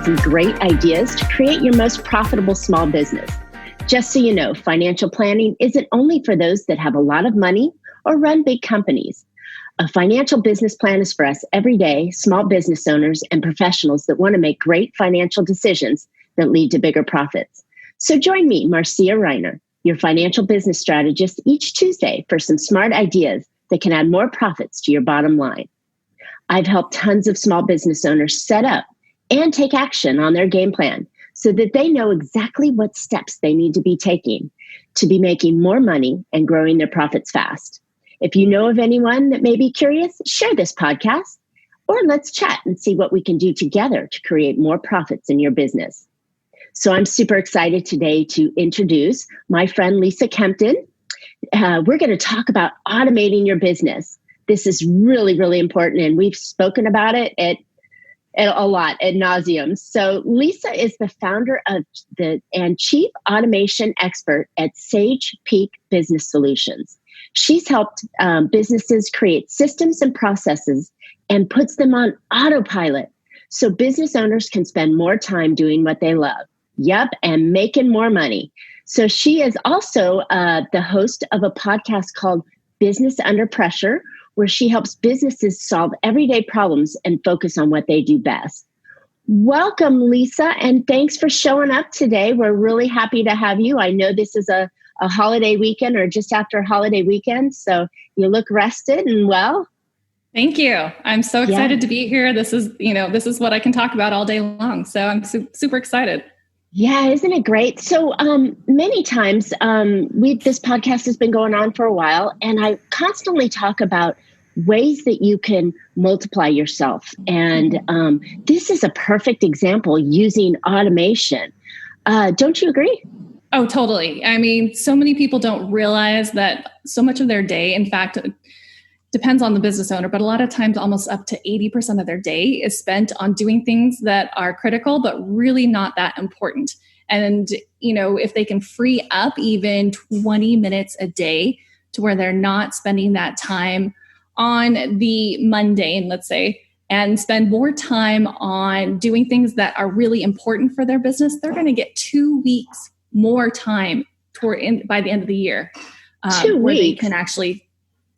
some great ideas to create your most profitable small business. Just so you know, financial planning isn't only for those that have a lot of money or run big companies. A financial business plan is for us everyday small business owners and professionals that want to make great financial decisions that lead to bigger profits. So join me, Marcia, your financial business strategist, each Tuesday for some smart ideas that can add more profits to your bottom line. I've helped tons of small business owners set up and take action on their game plan so that they know exactly what steps they need to be taking to be making more money and growing their profits fast. If you know of anyone that may be curious, share this podcast, or let's chat and see what we can do together to create more profits in your business. So I'm super excited today to introduce my friend Lisa Kempton. We're going to talk about automating your business. This is really, really important, and we've spoken about it at a lot, ad nauseum. So Lisa is the founder of and chief automation expert at Sage-Peak Business Solutions. She's helped businesses create systems and processes and puts them on autopilot so business owners can spend more time doing what they love. Yep, and making more money. So she is also the host of a podcast called Business Under Pressure, where she helps businesses solve everyday problems and focus on what they do best. Welcome, Lisa, and thanks for showing up today. We're really happy to have you. I know this is a holiday weekend or just after a holiday weekend, so you look rested and well. Thank you. I'm so excited to be here. This is what I can talk about all day long. So I'm super excited. Yeah, isn't it great? So many times this podcast has been going on for a while, and I constantly talk about ways that you can multiply yourself. And this is a perfect example using automation. Don't you agree? Oh, totally. I mean, so many people don't realize that so much of their day, in fact, depends on the business owner, but a lot of times almost up to 80% of their day is spent on doing things that are critical, but really not that important. And, if they can free up even 20 minutes a day to where they're not spending that time on the mundane, let's say, and spend more time on doing things that are really important for their business, they're going to get 2 weeks more time by the end of the year. 2 weeks. Where they can actually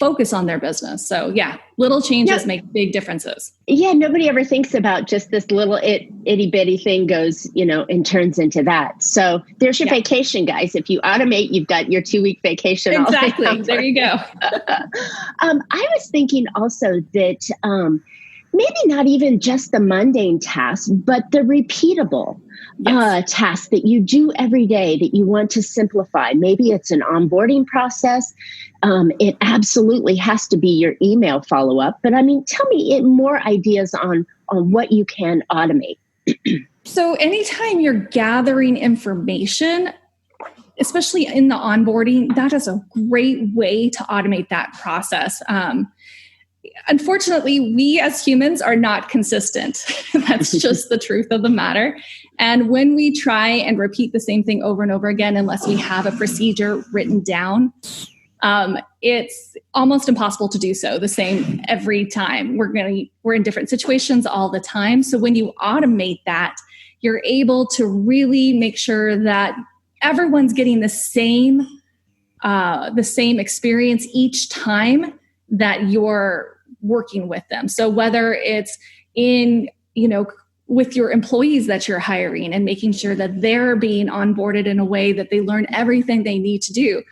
focus on their business. So yeah, little changes make big differences. Yeah, nobody ever thinks about just this little itty bitty thing goes, and turns into that. So there's your vacation, guys. If you automate, you've got your 2 week vacation. Exactly. There you go. I was thinking also that maybe not even just the mundane tasks, but the repeatable tasks that you do every day that you want to simplify. Maybe it's an onboarding process. It absolutely has to be your email follow-up. But I mean, tell me more ideas on what you can automate. So anytime you're gathering information, especially in the onboarding, that is a great way to automate that process. Unfortunately, we as humans are not consistent. That's just the truth of the matter. And when we try and repeat the same thing over and over again, unless we have a procedure written down, it's almost impossible to do so the same every time. We're in different situations all the time. So when you automate that, you're able to really make sure that everyone's getting the same experience each time that you're working with them. So whether it's in, with your employees that you're hiring and making sure that they're being onboarded in a way that they learn everything they need to do.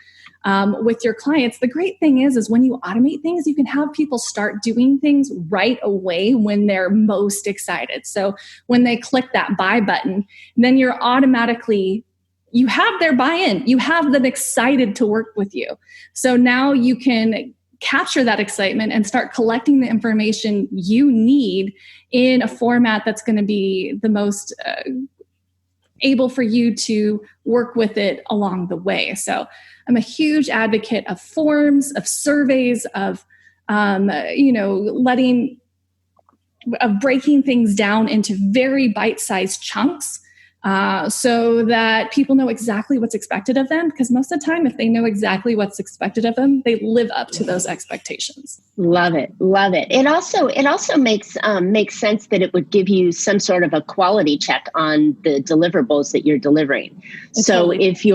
With your clients, the great thing is when you automate things, you can have people start doing things right away when they're most excited. So when they click that buy button, then you have their buy-in. You have them excited to work with you. So now you can capture that excitement and start collecting the information you need in a format that's going to be the most able for you to work with it along the way. So I'm a huge advocate of forms, of surveys, of breaking things down into very bite-sized chunks so that people know exactly what's expected of them. Because most of the time, if they know exactly what's expected of them, they live up to those expectations. Love it. Love it. It also makes sense that it would give you some sort of a quality check on the deliverables that you're delivering. So if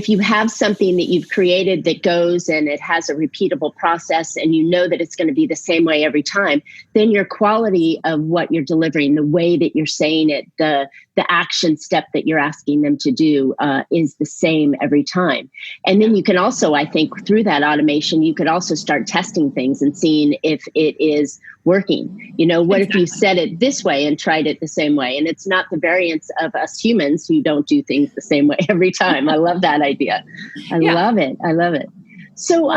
you have something that you've created that goes and it has a repeatable process and you know that it's going to be the same way every time, then your quality of what you're delivering, the way that you're saying it, the action step that you're asking them to do is the same every time. And then you can also, I think, through that automation, you could also start testing things and seeing if it is working. You know, what if you said it this way and tried it the same way? And it's not the variance of us humans who don't do things the same way every time. I love that idea. I love it. I love it. So,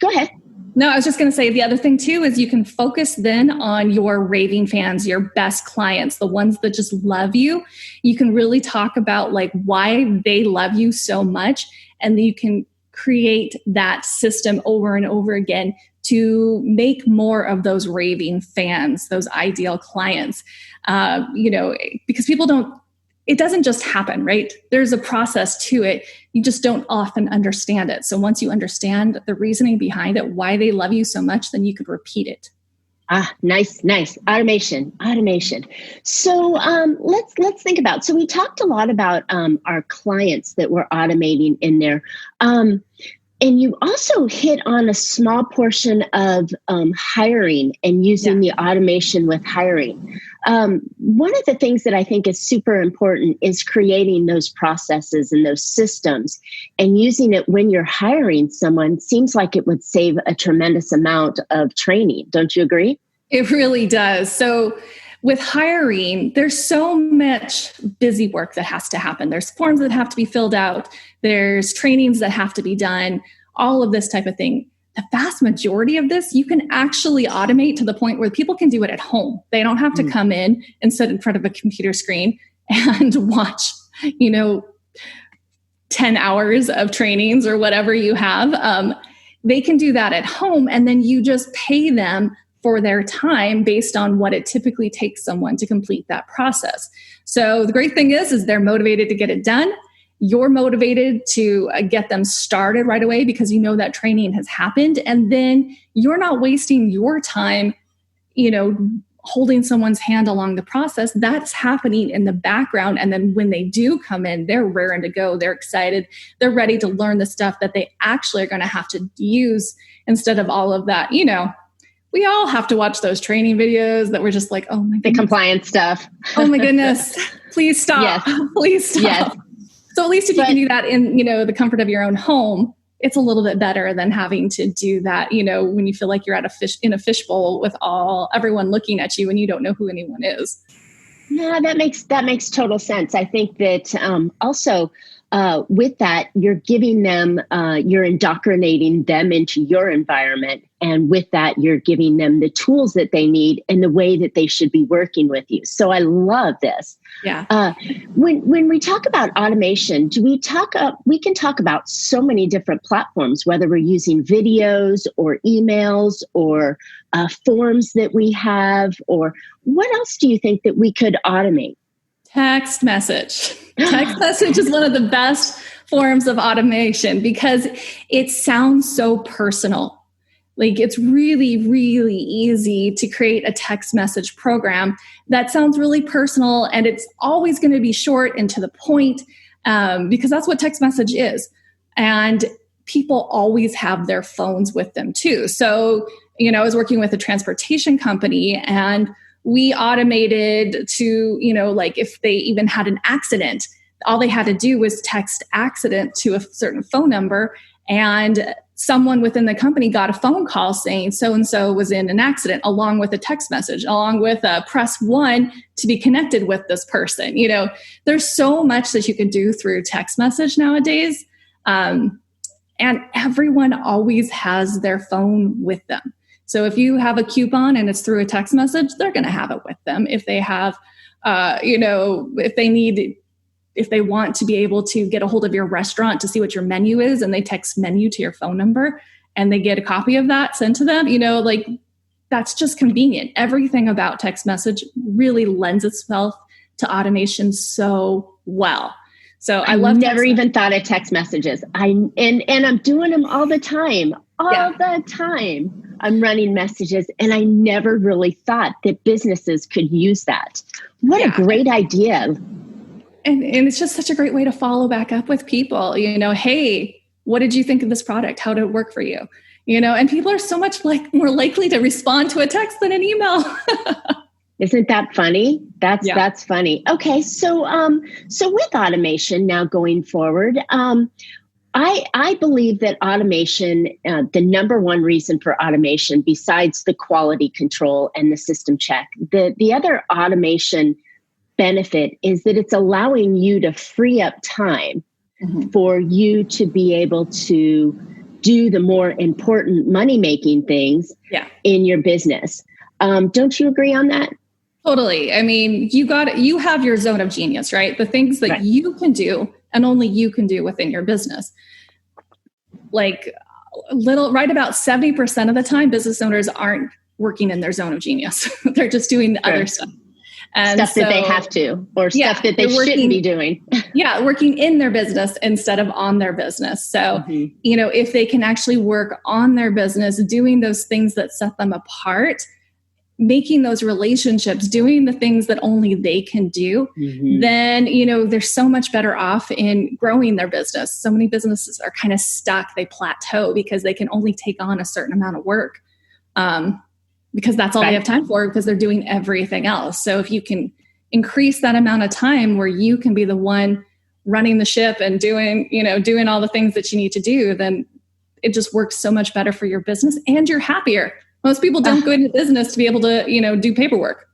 go ahead. No, I was just going to say the other thing too is you can focus then on your raving fans, your best clients, the ones that just love you. You can really talk about like why they love you so much, and then you can create that system over and over again to make more of those raving fans, those ideal clients. Because people don't. It doesn't just happen, right? There's a process to it. You just don't often understand it. So once you understand the reasoning behind it, why they love you so much, then you could repeat it. Nice. Automation. So let's think about, so we talked a lot about our clients that we're automating in there. And you also hit on a small portion of hiring and using the automation with hiring. One of the things that I think is super important is creating those processes and those systems, and using it when you're hiring someone seems like it would save a tremendous amount of training. Don't you agree? It really does. So with hiring, there's so much busy work that has to happen. There's forms that have to be filled out. There's trainings that have to be done, all of this type of thing. The vast majority of this, you can actually automate to the point where people can do it at home. They don't have to come in and sit in front of a computer screen and watch, 10 hours of trainings or whatever you have. They can do that at home, and then you just pay them for their time based on what it typically takes someone to complete that process. So the great thing is they're motivated to get it done. You're motivated to get them started right away because you know that training has happened. And then you're not wasting your time, holding someone's hand along the process. That's happening in the background. And then when they do come in, they're raring to go. They're excited. They're ready to learn the stuff that they actually are going to have to use instead of all of that, We all have to watch those training videos that we're just like, oh my goodness. The compliance stuff. Oh my goodness. Please stop. Yes. Please stop. Yes. So at least if you can do that in, the comfort of your own home, it's a little bit better than having to do that, when you feel like you're in a fishbowl with everyone looking at you and you don't know who anyone is. Yeah, that makes total sense. I think that also with that, you're giving them, you're indoctrinating them into your environment. And with that, you're giving them the tools that they need and the way that they should be working with you. So I love this. Yeah. When we talk about automation, we can talk about so many different platforms, whether we're using videos or emails or forms that we have, or what else do you think that we could automate? Text message. Text message is one of the best forms of automation because it sounds so personal. Like it's really, really easy to create a text message program that sounds really personal, and it's always going to be short and to the point because that's what text message is. And people always have their phones with them too. So, I was working with a transportation company, and we automated to, like if they even had an accident, all they had to do was text accident to a certain phone number, and someone within the company got a phone call saying so-and-so was in an accident, along with a text message, along with press 1 to be connected with this person. There's so much that you can do through text message nowadays. And everyone always has their phone with them. So if you have a coupon and it's through a text message, they're going to have it with them. If they have, if they want to be able to get a hold of your restaurant to see what your menu is, and they text menu to your phone number and they get a copy of that sent to them, that's just convenient. Everything about text message really lends itself to automation so well. So I never even thought of text messages. And I'm doing them all the time. The time I'm running messages, and I never really thought that businesses could use that. What a great idea. And it's just such a great way to follow back up with people, hey, what did you think of this product? How did it work for you? And people are so much more likely to respond to a text than an email. Isn't that funny? That's funny. Okay. So with automation now going forward, I believe that automation, the number one reason for automation, besides the quality control and the system check, the other automation benefit is that it's allowing you to free up time for you to be able to do the more important money-making things in your business. Don't you agree on that? Totally. I mean, you have your zone of genius, right? The things that you can do and only you can do within your business. Right about 70% of the time, business owners aren't working in their zone of genius. They're just doing the other stuff. And stuff that they have to, or stuff that they shouldn't be doing. Working in their business instead of on their business. So, if they can actually work on their business, doing those things that set them apart, making those relationships, doing the things that only they can do, then, they're so much better off in growing their business. So many businesses are kind of stuck. They plateau because they can only take on a certain amount of work. Because that's all they have time for, because they're doing everything else. So if you can increase that amount of time where you can be the one running the ship and doing all the things that you need to do, then it just works so much better for your business and you're happier. Most people don't go into business to be able to, do paperwork.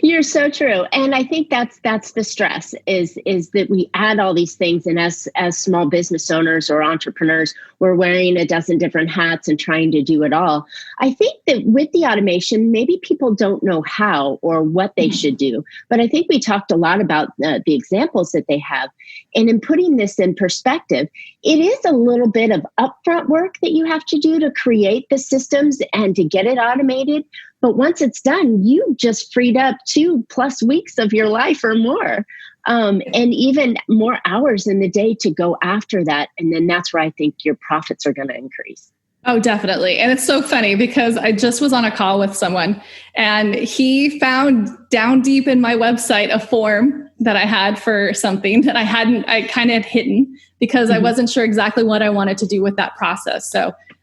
You're so true. And I think that's the stress is that we add all these things. And as small business owners or entrepreneurs, we're wearing a dozen different hats and trying to do it all. I think that with the automation, maybe people don't know how or what they should do. But I think we talked a lot about the examples that they have. And in putting this in perspective, it is a little bit of upfront work that you have to do to create the systems and to get it automated. But once it's done, you just freed up 2+ weeks of your life or more, and even more hours in the day to go after that. And then that's where I think your profits are going to increase. Oh, definitely. And it's so funny because I just was on a call with someone and he found down deep in my website a form that I had for something that I kind of had hidden because I wasn't sure exactly what I wanted to do with that process.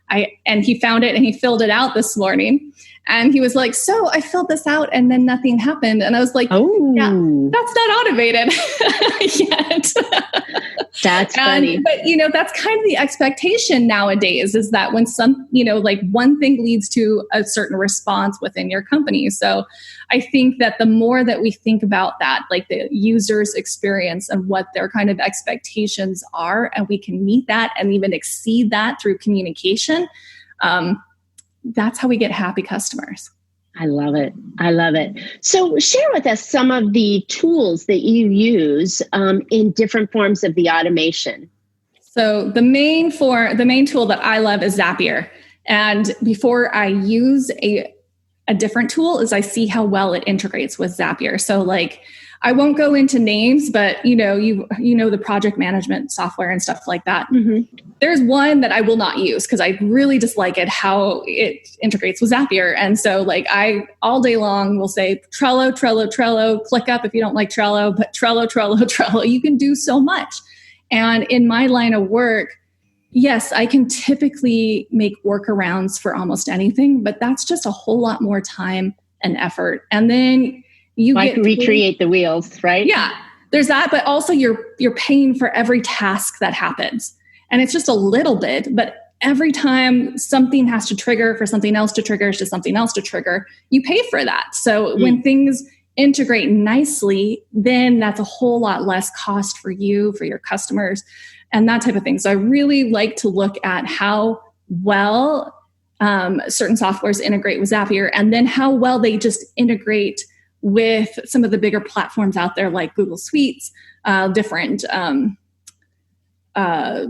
And he found it and he filled it out this morning. And he was like, so I filled this out and then nothing happened. And I was like, yeah, that's not automated yet. That's funny. But, that's kind of the expectation nowadays is that when one thing leads to a certain response within your company. So I think that the more that we think about that, like the user's experience and what their kind of expectations are, and we can meet that and even exceed that through communication, that's how we get happy customers. I love it. So share with us some of the tools that you use in different forms of the automation. So the main tool that I love is Zapier. And before I use a different tool is I see how well it integrates with Zapier. So I won't go into names, but the project management software and stuff like that. There's one that I will not use because I really dislike it, how it integrates with Zapier. And so I all day long will say Trello, click up if you don't like Trello, but Trello, you can do so much. And in my line of work, yes, I can typically make workarounds for almost anything, but that's just a whole lot more time and effort. And then you get recreate the wheels, right? Yeah, there's that, but also you're paying for every task that happens. And it's just a little bit, but every time something has to trigger for something else to trigger, to something else to trigger, you pay for that. So when things integrate nicely, then that's a whole lot less cost for you, for your customers, and that type of thing. So I really like to look at how well certain softwares integrate with Zapier, and then how well they just integrate with some of the bigger platforms out there like Google Suites, different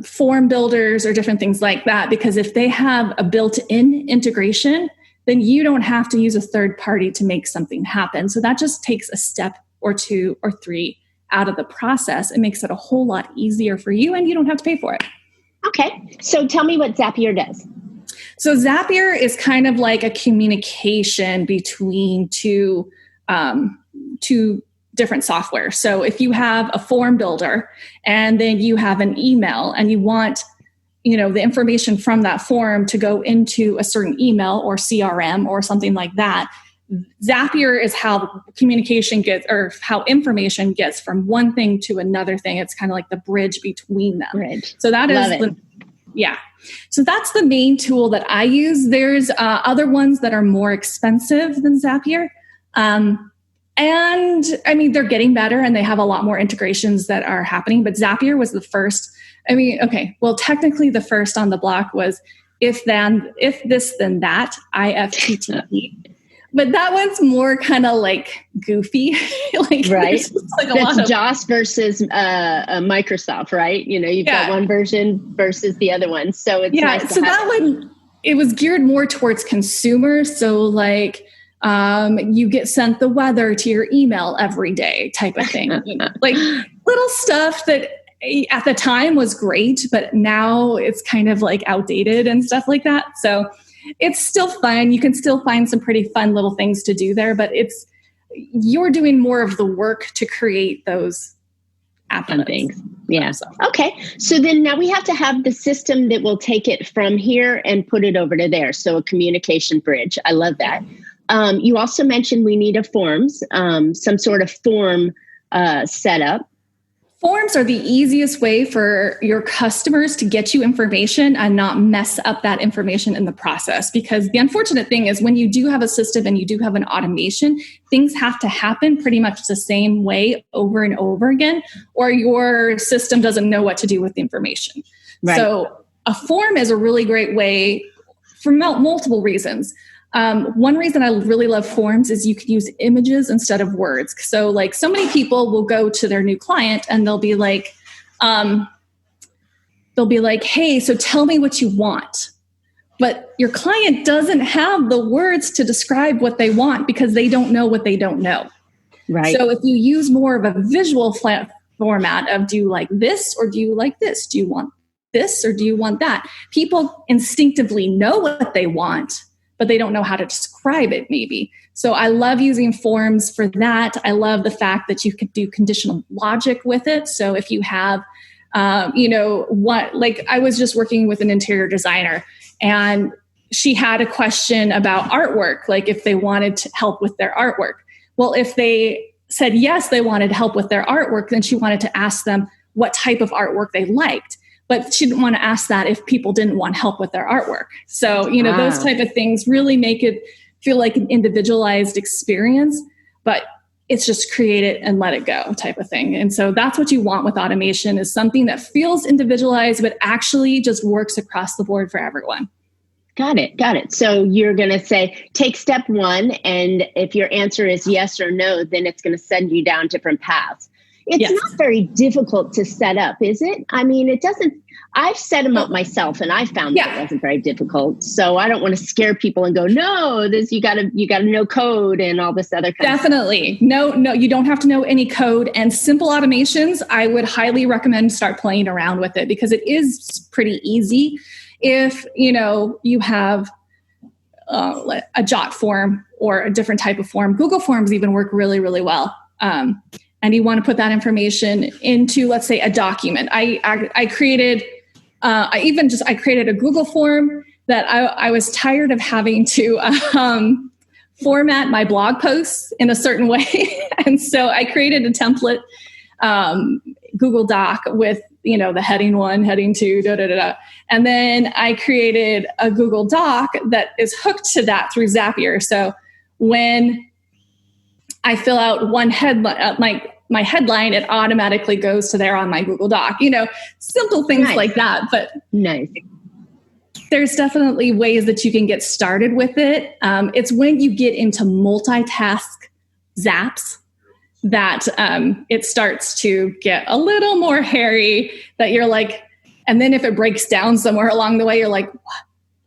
form builders or different things like that. Because if they have a built-in integration, then you don't have to use a third party to make something happen. So that just takes a step or two or three out of the process. It makes it a whole lot easier for you, and you don't have to pay for it. Okay. So tell me what Zapier does. So Zapier is kind of like a communication between two different software. So if you have a form builder and then you have an email and you want, the information from that form to go into a certain email or CRM or something like that, Zapier is how communication gets, or how information gets from one thing to another thing. It's kind of like the bridge between them. Bridge. So that is yeah. So that's the main tool that I use. There's other ones that are more expensive than Zapier. And I mean, they're getting better and they have a lot more integrations that are happening, but Zapier was the first. Technically the first on the block was if this, then that, IFTTT. But that one's more kind of like goofy. Right. That's JOS versus Microsoft, right? You've got one version versus the other one. So it's nice to have that one, it was geared more towards consumers. So you get sent the weather to your email every day type of thing. Like little stuff that at the time was great, but now it's kind of like outdated and stuff like that. So it's still fun. You can still find some pretty fun little things to do there, but you're doing more of the work to create those fun things. Yeah. Okay. So then now we have to have the system that will take it from here and put it over to there. So a communication bridge. I love that. You also mentioned we need some sort of form setup. Forms are the easiest way for your customers to get you information and not mess up that information in the process. Because the unfortunate thing is when you do have a system and you do have an automation, things have to happen pretty much the same way over and over again, or your system doesn't know what to do with the information. Right. So a form is a really great way for multiple reasons. One reason I really love forms is you can use images instead of words. So so many people will go to their new client and they'll be like, hey, so tell me what you want. But your client doesn't have the words to describe what they want because they don't know what they don't know. Right. So if you use more of a visual format of, do you like this or do you like this? Do you want this or do you want that? People instinctively know what they want, but they don't know how to describe it maybe. So I love using forms for that. I love the fact that you could do conditional logic with it. So if you have, I was just working with an interior designer and she had a question about artwork, like if they wanted to help with their artwork. Well, if they said yes, they wanted help with their artwork, then she wanted to ask them what type of artwork they liked. But she didn't want to ask that if people didn't want help with their artwork. So, those type of things really make it feel like an individualized experience, but it's just create it and let it go type of thing. And so that's what you want with automation, is something that feels individualized, but actually just works across the board for everyone. Got it. So you're going to say, take step one. And if your answer is yes or no, then it's going to send you down different paths. It's not very difficult to set up, is it? I mean, it doesn't. I've set them up myself, and I found that it wasn't very difficult. So I don't want to scare people and go, no, this you got to know code and all this other kind Definitely. No, you don't have to know any code. And simple automations, I would highly recommend start playing around with it because it is pretty easy. If you have a Jot form or a different type of form, Google Forms even work really, really well. And you want to put that information into, let's say, a document. I created a Google form that I was tired of having to format my blog posts in a certain way. And so I created a template Google Doc with, the heading 1, heading 2, And then I created a Google Doc that is hooked to that through Zapier. So when I fill out one headline, my headline, it automatically goes to there on my Google Doc, simple things like that. But there's definitely ways that you can get started with it. It's when you get into multitask zaps that it starts to get a little more hairy, that you're like, and then if it breaks down somewhere along the way, you're like,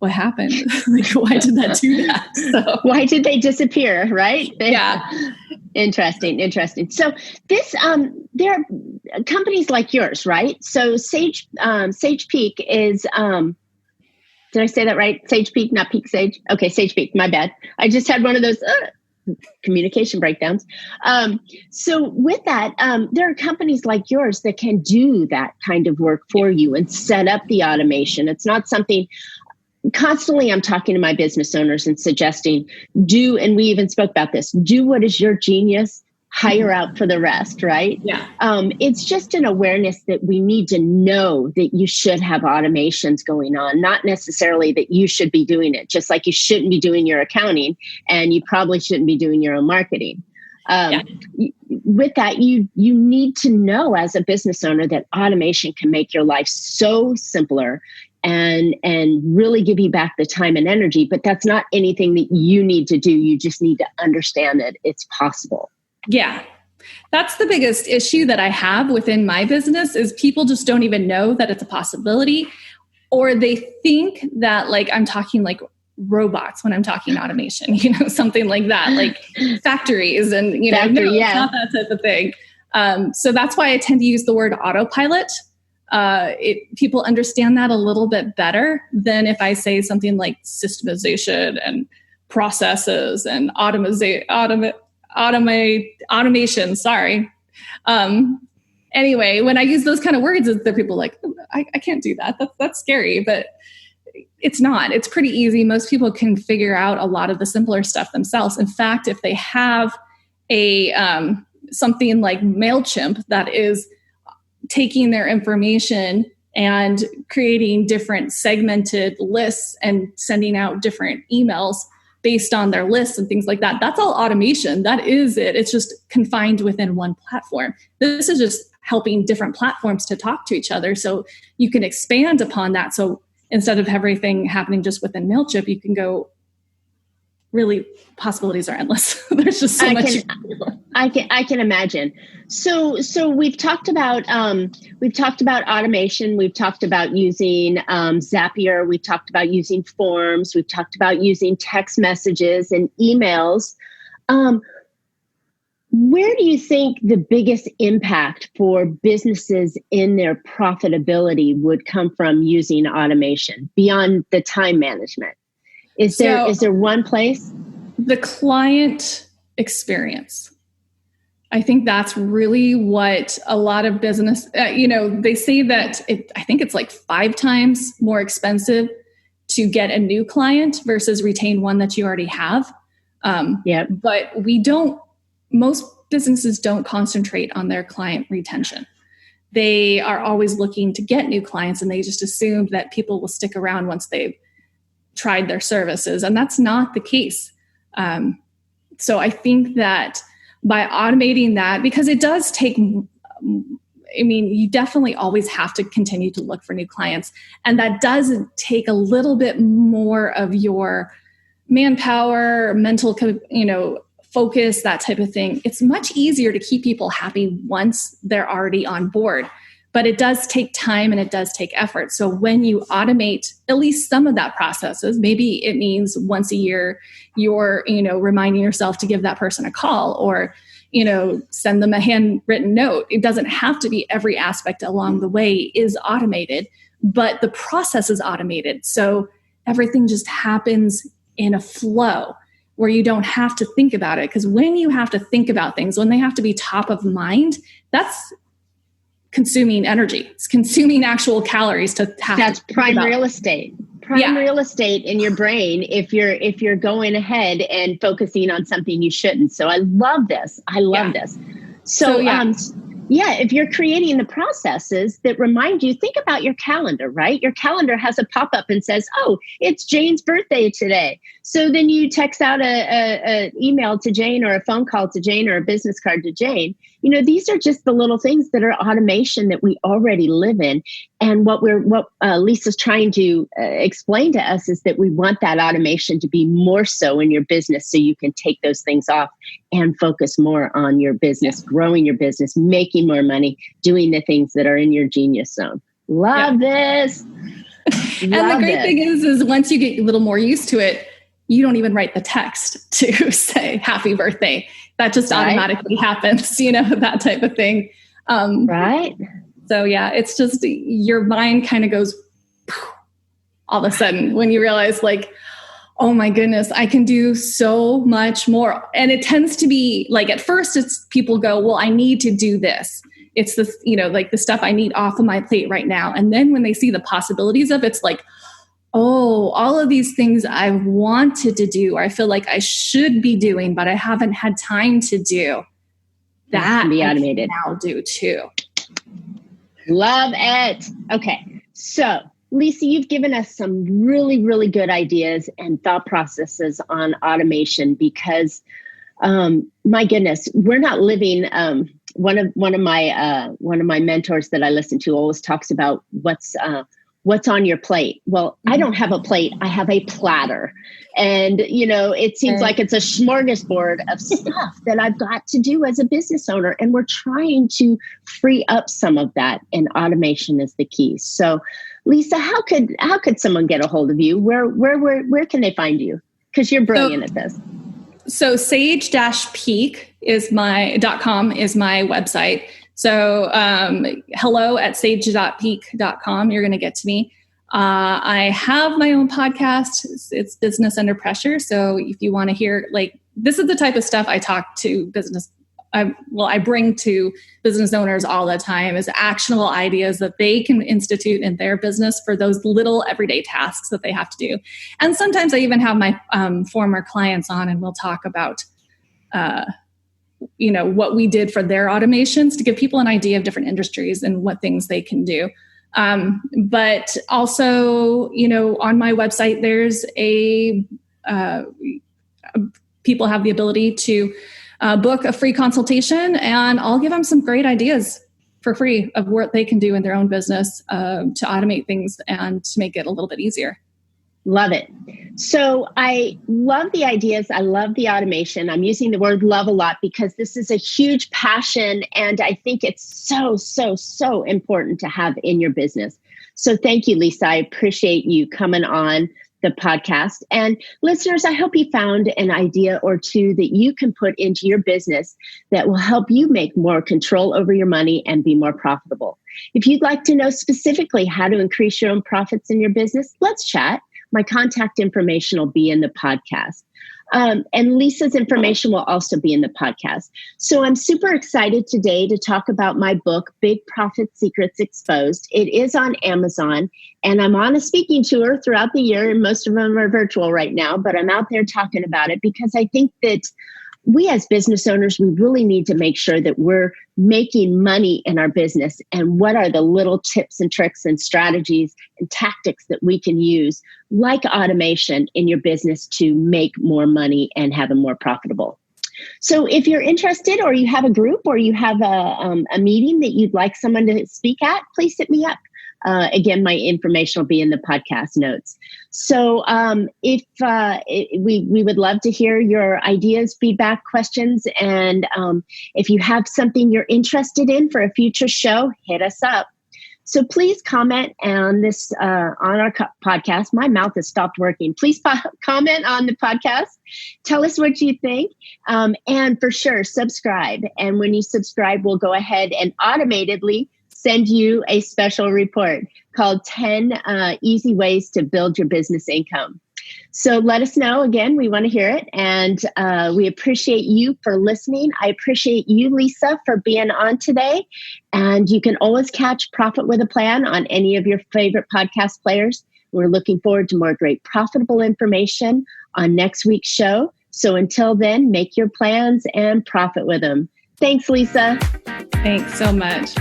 what happened? Like, why did that do that? So, why did they disappear? Right? Yeah. Interesting. So this, there are companies like yours, right? So Sage-Peak is, did I say that right? Sage-Peak, not Peak Sage. Okay. Sage-Peak, my bad. I just had one of those communication breakdowns. So with that, there are companies like yours that can do that kind of work for you and set up the automation. It's not something. Constantly, I'm talking to my business owners and suggesting, and we even spoke about this, do what is your genius, hire out for the rest, right? Yeah. It's just an awareness that we need to know that you should have automations going on, not necessarily that you should be doing it, just like you shouldn't be doing your accounting and you probably shouldn't be doing your own marketing. With that, you need to know as a business owner that automation can make your life so simpler and really give you back the time and energy. But that's not anything that you need to do. You just need to understand that it's possible. Yeah. That's the biggest issue that I have within my business is people just don't even know that it's a possibility, or they think that like I'm talking like robots when I'm talking automation, something like that, like factories and, no, it's not that type of thing. So that's why I tend to use the word autopilot. People understand that a little bit better than if I say something like systemization and processes and automation. Sorry. Anyway, when I use those kind of words, the people like, I can't do that. That's scary, but it's not. It's pretty easy. Most people can figure out a lot of the simpler stuff themselves. In fact, if they have a something like MailChimp that is taking their information and creating different segmented lists and sending out different emails based on their lists and things like that. That's all automation. That is it. It's just confined within one platform. This is just helping different platforms to talk to each other. So you can expand upon that. So instead of everything happening just within MailChimp, you can go, really, possibilities are endless. There's just so much. I can imagine. So we've talked about automation. We've talked about using Zapier. We've talked about using forms. We've talked about using text messages and emails. Where do you think the biggest impact for businesses in their profitability would come from using automation beyond the time management? Is there one place? The client experience. I think that's really what a lot of business, they say that I think it's like 5 times more expensive to get a new client versus retain one that you already have. But most businesses don't concentrate on their client retention. They are always looking to get new clients, and they just assume that people will stick around once they've tried their services. And that's not the case. So I think that by automating that, because it does take, you definitely always have to continue to look for new clients. And that does take a little bit more of your manpower, mental, focus, that type of thing. It's much easier to keep people happy once they're already on board. But it does take time and it does take effort. So when you automate at least some of that processes, maybe it means once a year, you're, reminding yourself to give that person a call or, send them a handwritten note. It doesn't have to be every aspect along the way is automated, but the process is automated. So everything just happens in a flow where you don't have to think about it. Because when you have to think about things, when they have to be top of mind, that's consuming energy. It's consuming actual calories to have. That's prime real estate. Real estate in your brain if you're going ahead and focusing on something you shouldn't. So I love this. this. So if you're creating the processes that remind you, think about your calendar, right? Your calendar has a pop-up and says, oh, it's Jane's birthday today. So then you text out a email to Jane or a phone call to Jane or a business card to Jane. These are just the little things that are automation that we already live in. And what Lisa's trying to explain to us is that we want that automation to be more so in your business so you can take those things off and focus more on your business, growing your business, making more money, doing the things that are in your genius zone. Love this. And the great thing is once you get a little more used to it, you don't even write the text to say happy birthday. That just automatically happens, that type of thing. Right. So yeah, it's just your mind kind of goes all of a sudden when you realize like, oh my goodness, I can do so much more. And it tends to be like, at first it's people go, well, I need to do this. It's the, like the stuff I need off of my plate right now. And then when they see the possibilities of it, it's like, oh, all of these things I've wanted to do, or I feel like I should be doing, but I haven't had time to do. That can be automated. I can now do too. Love it. Okay. So Lisa, you've given us some really, really good ideas and thought processes on automation because, my goodness, we're not living. One of my mentors that I listen to always talks about what's on your plate. Well, I don't have a plate. I have a platter. And, it seems like it's a smorgasbord of stuff that I've got to do as a business owner. And we're trying to free up some of that. And automation is the key. So Lisa, how could someone get a hold of you? Where can they find you? Because you're brilliant at this. So sage-peak is .com is my website. So hello@sage.peak.com. You're going to get to me. I have my own podcast. It's Business Under Pressure. So if you want to hear, like, this is the type of stuff I talk to I bring to business owners all the time is actionable ideas that they can institute in their business for those little everyday tasks that they have to do. And sometimes I even have my former clients on and we'll talk about, what we did for their automations to give people an idea of different industries and what things they can do. But also, on my website, there's people have the ability to book a free consultation, and I'll give them some great ideas for free of what they can do in their own business to automate things and to make it a little bit easier. Love it. So I love the ideas. I love the automation. I'm using the word love a lot because this is a huge passion, and I think it's so, so, so important to have in your business. So thank you, Lisa. I appreciate you coming on the podcast. And listeners, I hope you found an idea or two that you can put into your business that will help you make more control over your money and be more profitable. If you'd like to know specifically how to increase your own profits in your business, let's chat. My contact information will be in the podcast. And Lisa's information will also be in the podcast. So I'm super excited today to talk about my book, Big Profit Secrets Exposed. It is on Amazon, and I'm on a speaking tour throughout the year, and most of them are virtual right now, but I'm out there talking about it because I think that we as business owners, we really need to make sure that we're making money in our business, and what are the little tips and tricks and strategies and tactics that we can use, like automation, in your business to make more money and have it more profitable. So if you're interested, or you have a group, or you have a meeting that you'd like someone to speak at, please hit me up. Again, my information will be in the podcast notes. So we would love to hear your ideas, feedback, questions. And if you have something you're interested in for a future show, hit us up. So please comment on this, on our podcast. My mouth has stopped working. Please comment on the podcast. Tell us what you think. And for sure, subscribe. And when you subscribe, we'll go ahead and automatically send you a special report called 10 Easy Ways to Build Your Business Income. So let us know. Again, we want to hear it. And we appreciate you for listening. I appreciate you, Lisa, for being on today. And you can always catch Profit with a Plan on any of your favorite podcast players. We're looking forward to more great profitable information on next week's show. So until then, make your plans and profit with them. Thanks, Lisa. Thanks so much.